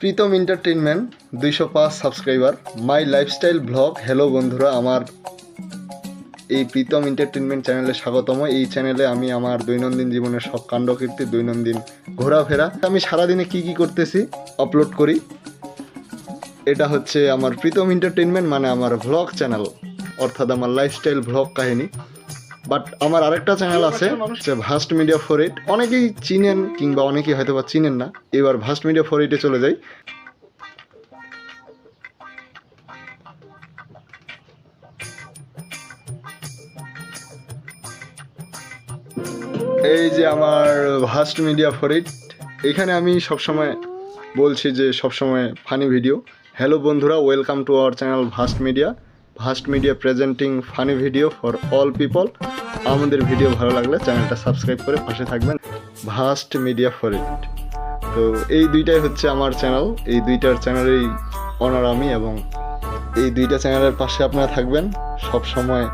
Pritam entertainment 205 subscriber my lifestyle blog. Hello বন্ধুরা, আমার এই প্রীতম এন্টারটেইনমেন্ট চ্যানেলে স্বাগতম। এই চ্যানেলে আমি আমার দৈনন্দিন জীবনের সব কাণ্ডকীর্তি, দৈনন্দিন ঘোরাফেরা, আমি সারাদিনে কি কি করতেছি আপলোড করি। এটা হচ্ছে আমার প্রীতম এন্টারটেইনমেন্ট, মানে আমার ভ্লগ চ্যানেল, অর্থাৎ আমার লাইফস্টাইল ভ্লগ কাহিনী। বাট আমার আরেকটা চ্যানেল আছে, হচ্ছে ভাস্ট মিডিয়া 48। অনেকেই চিনেন কিংবা অনেকেই হয়তো বা চিনেন না। এবার ভাস্ট মিডিয়া 48-এ চলে যাই। এই যে আমার ভাস্ট মিডিয়া 48, এখানে আমি সবসময় বলছি যে সবসময় ফানি ভিডিও। হ্যালো বন্ধুরা, welcome to our channel vast media presenting funny video for all people. আমাদের ভিডিও ভালো লাগলে চ্যানেলটা সাবস্ক্রাইব করে পাশে থাকবেন। Vast media 48। তো এই দুইটাই হচ্ছে আমার চ্যানেল, এই দুইটার চ্যানেলেই অনার আমি, এবং এই দুইটা চ্যানেলের পাশে আপনারা থাকবেন সব সময়।